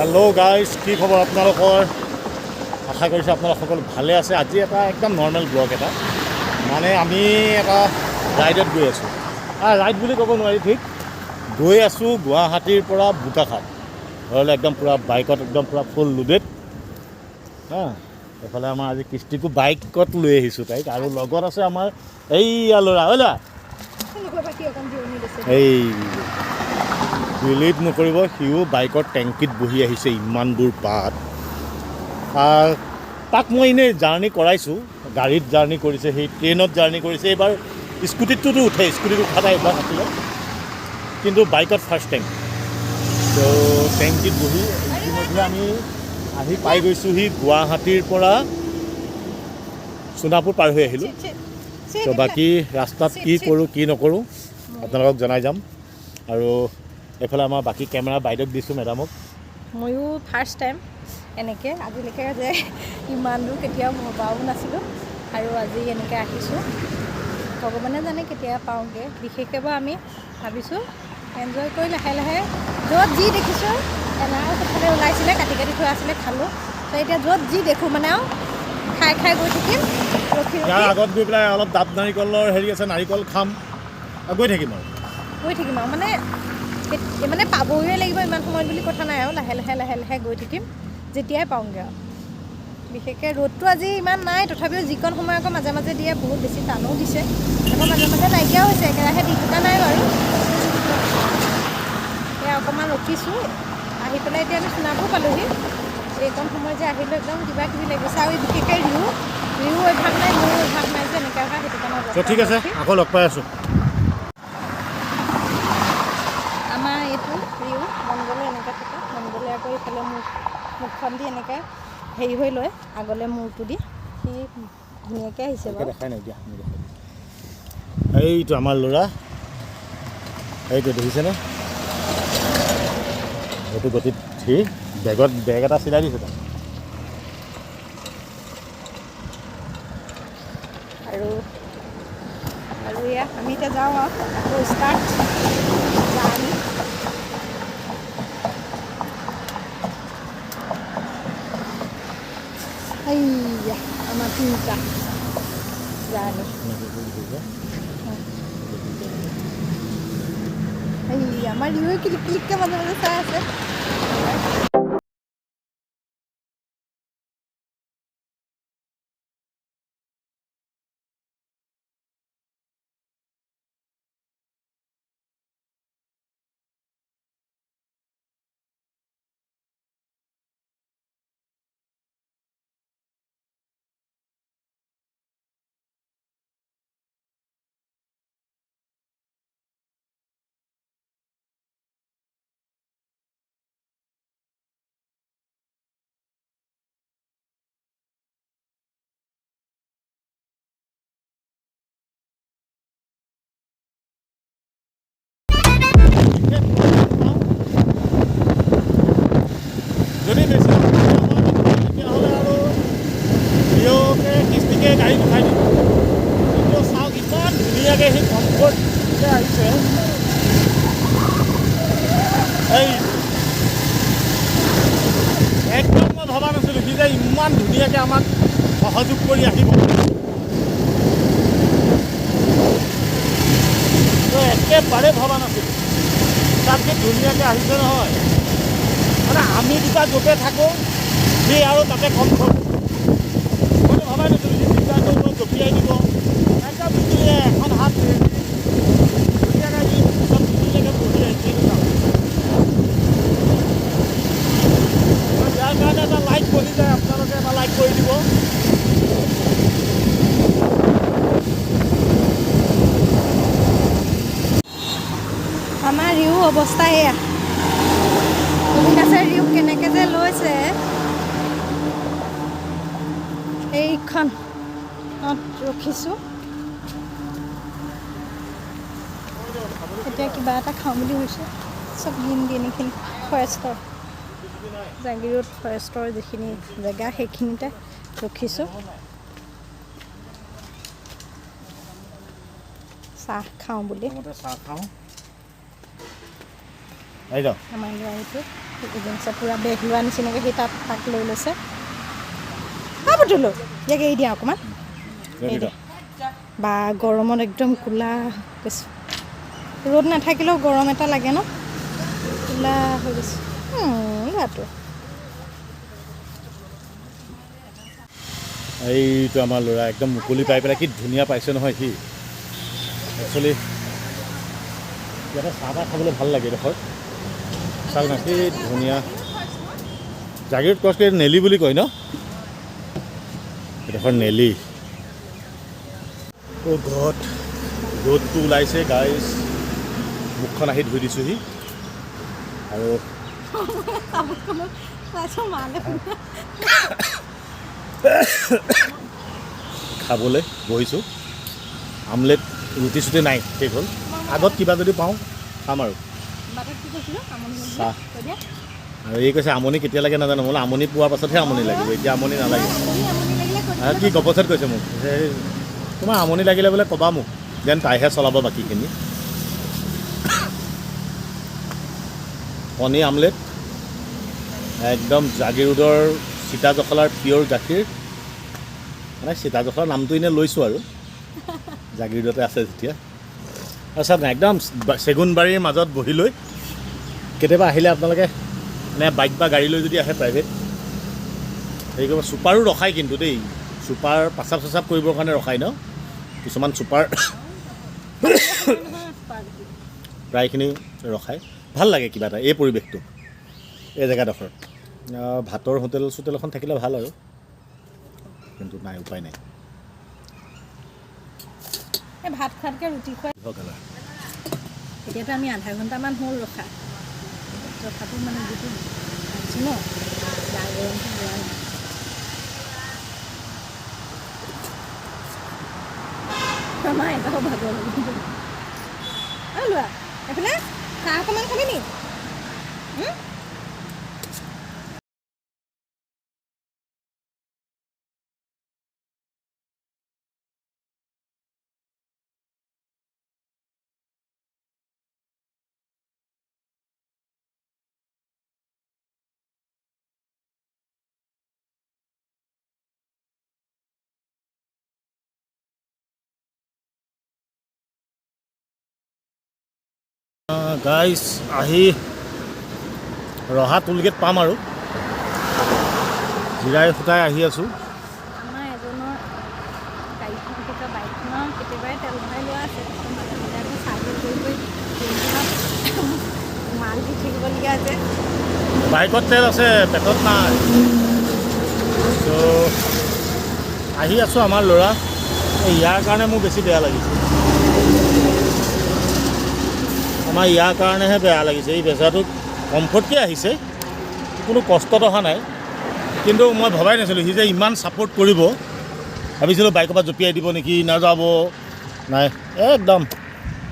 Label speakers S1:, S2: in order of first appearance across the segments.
S1: Hello' guys, কি খবৰ আপোনালোকৰ? আশা কৰিছোঁ আপোনালোক সকলো ভালে আছে। আজি এটা একদম নৰ্মেল ব্লগ এটা, মানে আমি এটা ৰাইডত গৈ আছোঁ। ৰাইড বুলি ক'ব নোৱাৰি, ঠিক গৈ আছোঁ গুৱাহাটীৰ পৰা বোকাখাট ঘৰলৈ, একদম পূৰা বাইকত, একদম পূৰা ফুল লোডেড। এইফালে আমাৰ আজি কিস্তিকো বাইকত লৈ আহিছোঁ তাইক, আৰু লগত আছে আমাৰ এইয়া ল'ৰা এই বিলিভ নকৰিব, সিও বাইকৰ টেংকিত বহি আহিছে ইমান দূৰ বাট। তাক মই এনেই জাৰ্ণি কৰাইছোঁ, গাড়ীত জাৰ্ণি কৰিছে, সেই ট্ৰেইনত জাৰ্ণি কৰিছে। এইবাৰ স্কুটিতটোতো উঠে, স্কুটিত উঠা এটা এইবাৰ নাছিলে, কিন্তু বাইকত ফাৰ্ষ্ট টাইম। তো টেংকিত বহি ইতিমধ্যে আমি আহি পাই গৈছোঁহি গুৱাহাটীৰ পৰা সোণাপুৰ পাৰ হৈ আহিলোঁ। তো বাকী ৰাস্তাত কি কৰোঁ কি নকৰোঁ আপোনালোকক জনাই যাম। আৰু এইফালে আমাৰ বাকী কেমেৰা বাইদেউক দিছোঁ, মেডামক।
S2: ময়ো ফাৰ্ষ্ট টাইম এনেকৈ, আজিলৈকে যে ইমান দূৰ কেতিয়াও ভবাও নাছিলোঁ, আৰু আজি এনেকৈ আহিছোঁ। ভগৱানে জানে কেতিয়া পাওঁগৈ। বিশেষকৈ বাৰু আমি ভাবিছোঁ এনজয় কৰি লাহে লাহে য'ত যি দেখিছোঁ, এনাও সেইফালে ওলাইছিলে, কাটি কাটি থোৱা আছিলে, খালোঁ। তো এতিয়া য'ত যি দেখোঁ মানে আৰু খাই খাই গৈ থাকিম, ৰখি
S1: ইয়াৰ আগত গৈ পেলাই অলপ ডাব নাৰিকলৰ হেৰি আছে, নাৰিকল খাম, গৈ থাকিম আৰু মানে পাবগৈ লাগিব ইমান সময়ত বুলি কথা নাই, আৰু লাহে লাহে লাহে লাহে গৈ থাকিম যেতিয়াই পাওঁগৈ আৰু। বিশেষকৈ ৰ'দটো আজি ইমান নাই, তথাপিও যিকণ সময় আকৌ মাজে মাজে দিয়ে, বহুত বেছি টানো দিছে, আকৌ মাজে মাজে নাইকিয়াও হৈছে, একেৰাহে দি থকা নাই বাৰু। এয়া অকণমান ৰখিছোঁ, আহি পেলাই এতিয়া আমি সোণাপুৰ পালোঁহি। এইকণ সময় যে আহিলোঁ, একদম কিবা কিবি লাগিছে। আৰু বিশেষকৈ ৰিও অভ্যাস নাই, মোৰো অভ্যাস নাই যে এনেকৈ অহা, সেইটো কাৰণে। ঠিক আছে, আকৌ লগ পাই আছোঁ।
S2: আমাৰ এইটো ৰিও মন গ'লে এনেকৈ থাকে, মন গ'লে আকৌ এইফালে মুখখন দি এনেকৈ হেৰি হৈ লয়, আগলৈ মূৰটো দি। সি ধুনীয়াকৈ আহিছে বাৰু।
S1: দেখাই নাই দিয়া, এইটো আমাৰ ল'ৰা, এইটো দেখিছেনে? এইটো গতিত সি বেগ এটা চিলাই দিছে তাক।
S2: আৰু এয়া আমি এতিয়া যাওঁ আৰু আকৌ ষ্টাৰ্ট জাৰ্ণি। এইয়া আমাৰ তিনিটা জাৰ্ণি। এইয়া আমাৰ ৰিও ক্লিক ক্লিককৈ মাজে মাজে চাই আছে।
S1: যদি বেছি তেতিয়াহ'লে আৰু প্ৰিয়কে কিস্তিকে গাড়ী পঠাই দিম। কিন্তু চাওক ইমান ধুনীয়াকৈ সি কমফৰ্টকে আহিছে। এই একদম মই ভবা নাছিলোঁ সি যে ইমান ধুনীয়াকৈ আমাক সহযোগ কৰি আহিব। একেবাৰে ভবা নাছিলোঁ, তাত যে ধুনীয়াকৈ আহিছে নহয়। মানে আমি দুটা য'তে থাকোঁ সি আৰু তাতে কমফৰ্ট। মইতো ভবাই নাছিলোঁ সি চিন্তা কৰিব, জঁপিয়াই দিব, একদম ধুনীয়া এখন হাত ধুনীয়াকৈ সি চব ধুনীয়াকৈ বহি আহিছে। ইয়াৰ কাৰণে এটা লাইক কৰি যায়, আপোনালোকে এটা লাইক কৰি দিব।
S2: আমাৰ ৰিও অৱস্থা এয়া। অবিনাশে ৰিওক কেনেকৈ যে লৈছে, এইখন ৰখিছোঁ। এতিয়া কিবা এটা খাওঁ বুলি ভাবিছোঁ। চব গ্ৰীণ গ্ৰীণ এইখিনি ফৰেষ্টৰ, জাগিৰোড ফৰেষ্টৰ যিখিনি জেগা, সেইখিনিতে ৰখিছোঁ। চাহ খাওঁ বুলি।
S1: চাহ খাওঁ।
S2: আমাৰ গাড়ীটো এজেঞ্চে পূৰা বেগ লোৱা নিচিনাকৈ সি তাক লৈ লৈছে বুটুলো ইয়াকে এৰি দিয়া অকণমান বা গৰমত একদম কোলা গৈছে ৰ'দ নাথাকিলেও গৰম এটা লাগে ন কোলা হৈ গৈছে ল'ৰাটো
S1: এইটো আমাৰ ল'ৰা একদম মুকলি পাই পেলাই কি ধুনীয়া পাইছে নহয় সি একচুৱেলি ইয়াতে চাহ তাহ খাবলৈ ভাল লাগে এডোখৰ চাওক না কি ধুনীয়া জাগিৰোড ক্ৰছ নেলি বুলি কয় ন এডোখৰ নেলি ঘৰত ৰ'দটো ওলাইছে গাইজ মুখখন আহি ধুই দিছোঁহি আৰু খাবলৈ বহিছোঁ আমলেট ৰুটি চুটি নাই শেষ হ'ল আগত কিবা যদি পাওঁ খাম আৰু চাহ আৰু এই কৈছে আমনি কেতিয়া লাগে নাজানো বোলে আমনি পোৱাৰ পাছতহে আমনি লাগিব এতিয়া আমনি নালাগে আৰু কি গপচত কৈছে মোক তোমাৰ আমনি লাগিলে বোলে ক'বা মোক যেন তাইহে চলাব বাকীখিনি কণী আমলেট একদম জাগিৰোডৰ সীতাজখলাৰ পিয়'ৰ গাখীৰ মানে সীতাজখলাৰ নামটো এনেই লৈছোঁ আৰু জাগিৰোডতে আছে যেতিয়া আৰু চাওক না একদম চেগুনবাৰীৰ মাজত বহি লৈ কেতিয়াবা আহিলে আপোনালোকে মানে বাইক বা গাড়ী লৈ যদি আহে প্ৰাইভেট হেৰি কৰিব ছুপাৰো ৰখায় কিন্তু দেই ছুপাৰ পাচাব চাচাব কৰিবৰ কাৰণে ৰখায় ন কিছুমান ছুপাৰ প্ৰায়খিনি ৰখায় ভাল লাগে কিবা এটা এই পৰিৱেশটো এই জেগাডোখৰত ভাতৰ হোটেল চোটেল এখন থাকিলে ভাল আৰু কিন্তু নাই উপায় নাই
S2: এই ভাত খোৱাতকৈ ৰুটি খোৱা এতিয়াতো আমি আধা ঘণ্টামান হ'ল ৰখাটো মানে যিটো খাইছোঁ ন গা গৰমটো যোৱা নাই আমাৰ এটাও ভাগৰ লোৱা এইফালে চাহ অকণমান খাবি নি
S1: গাইজ আহি ৰহা টোলগেট পাম আৰু জিৰাই ফুটাই আহি আছোঁ
S2: আমাৰ এজনৰ গাড়ীখন বাইকখনৰ কেতিয়াবাই তেল ভৰাই লোৱা আছে চাৰ্ভিচ কৰি মাল দি থাকিবলগীয়া আছে
S1: বাইকত তেল আছে পেটত নাই ত' আহি আছোঁ আমাৰ ল'ৰা ইয়াৰ কাৰণে মোৰ বেছি বেয়া লাগিছে আমাৰ ইয়াৰ কাৰণেহে বেয়া লাগিছে এই বেজাৰটোত কমফৰ্টকৈ আহিছে কোনো কষ্টত অহা নাই কিন্তু মই ভবাই নাছিলোঁ সি যে ইমান ছাপোৰ্ট কৰিব ভাবিছিলোঁ বাইকৰ পৰা জঁপিয়াই দিব নেকি নাযাব নাই একদম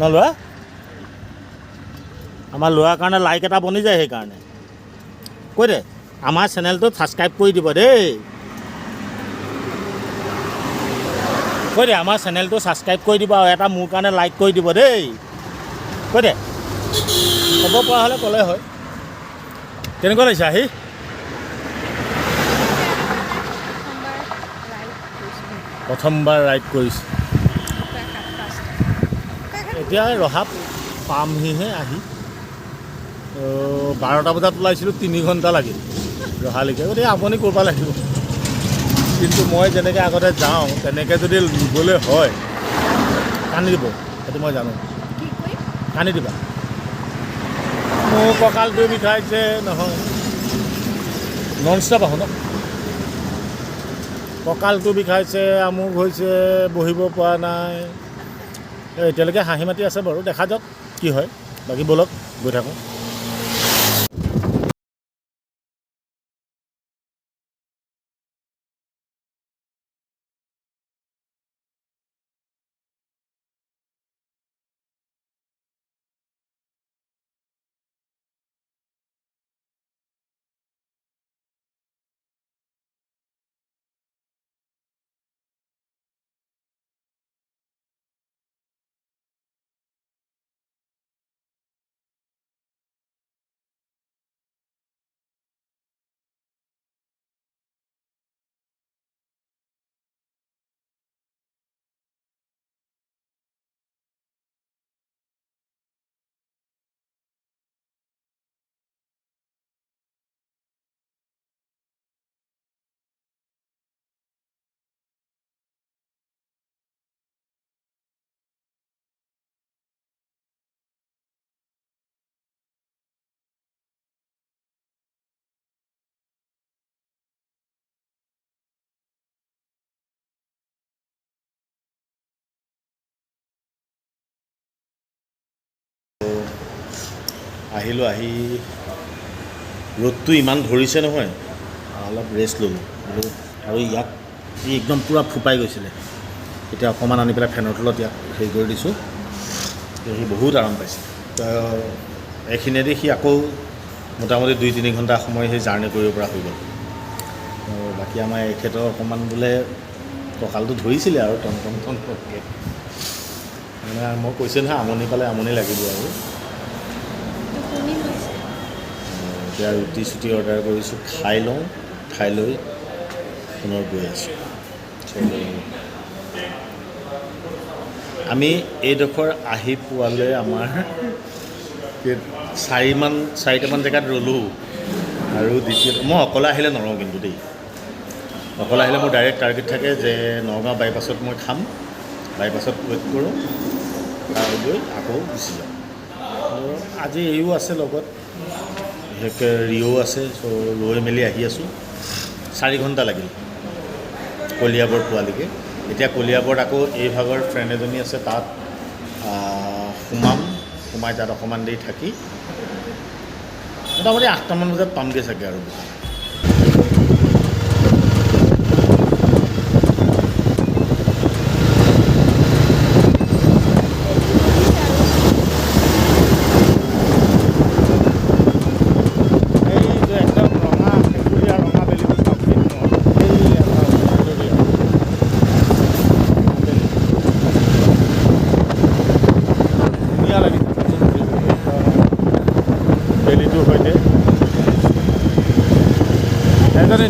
S1: ন ল'ৰা আমাৰ ল'ৰাৰ কাৰণে লাইক এটা বনি যায় সেইকাৰণে কৈ দে আমাৰ চেনেলটো ছাবস্ক্ৰাইব কৰি দিব দেই কৈ দে আমাৰ চেনেলটো ছাবস্ক্ৰাইব কৰি দিব আৰু এটা মোৰ কাৰণে লাইক কৰি দিব দেই কৈ দে ক'ব পৰা হ'লে ক'লে হয় কেনেকুৱা লাগিছে আহি প্ৰথমবাৰ ৰাইড কৰিছোঁ এতিয়া ৰহা পামহিহে আহি 12টা বজাত ওলাইছিলোঁ 3 ঘণ্টা লাগিল ৰহালৈকে গতিকে আপুনি কৰিব লাগিব কিন্তু মই যেনেকৈ আগতে যাওঁ তেনেকৈ যদি নিবলৈ হয় কান্দি দিব সেইটো মই জানো কান্দি দিবা মোৰ কঁকালটো বিষাইছে নহয় নন ষ্টপ আহোঁ ন কঁকালটো বিষাইছে আমুক হৈছে বহিব পৰা নাই এতিয়ালৈকে হাঁহি মাতি আছে বাৰু দেখা যাওক কি হয় বাকী ব'লক গৈ থাকোঁ আহিলোঁ, আহি ৰ'দটো ইমান ধৰিছে নহয়, অলপ ৰেষ্ট ল'লোঁ আৰু ইয়াক ই একদম পূৰা ফুপাই গৈছিলে। এতিয়া অকণমান আনি পেলাই ফেনৰ তলত ইয়াক হেৰি কৰি দিছোঁ, সি বহুত আৰাম পাইছে। এইখিনিয়েদি সি আকৌ মোটামুটি 2-3 ঘণ্টা সময় সেই জাৰ্ণি কৰিব পৰা হৈ গ'ল। বাকী আমাৰ এখেতৰ অকণমান বোলে কঁকালটো ধৰিছিলে আৰু টনটনকৈ, মানে মই কৈছোঁ নহয় আমনি পালে আমনি লাগিব আৰু। এতিয়া ৰুটি চুটি অৰ্ডাৰ কৰিছোঁ, খাই লওঁ, খাই লৈ পুনৰ গৈ আছোঁ। আমি এইডোখৰ আহি পোৱালৈ আমাৰ 4টামান জেগাত ৰ'লোঁ আৰু মই অকলে আহিলে নৰওঁ কিন্তু দেই। অকলে আহিলে মোৰ ডাইৰেক্ট টাৰ্গেট থাকে যে নগাঁও বাইপাছত মই খাম, বাইপাছত ৱেইট কৰোঁ, তাৰ গৈ আকৌ গুচি যাওঁ। আজি এইও আছে লগত, বিশেষকৈ ৰিঅ'ও আছে, চ' ৰৈ মেলি আহি আছোঁ। 4 ঘণ্টা লাগিল কলিয়াবৰ পোৱালৈকে। এতিয়া কলিয়াবৰত আকৌ এই ভাগৰ ফ্ৰেণ্ড এজনী আছে, তাত সোমাই তাত অকণমান দেৰি থাকি মোটামুটি 8টামান বজাত পামগৈ চাগে আৰু।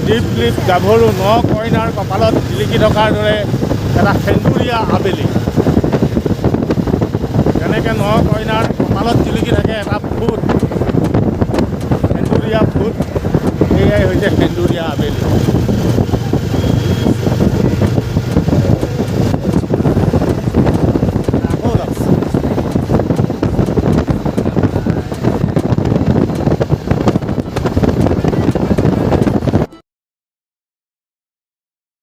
S1: দীপ ক্লিপ গাভৰু 9 কইনাৰ কপালত জিলিকি থকাৰ দৰে এটা সেন্দুৰীয়া আবেলি। যেনেকৈ 9 কইনাৰ কপালত জিলিকি থাকে এটা ফুট, সেন্দুৰীয়া ফুট, এয়াই হৈছে সেন্দুৰীয়া আবেলি।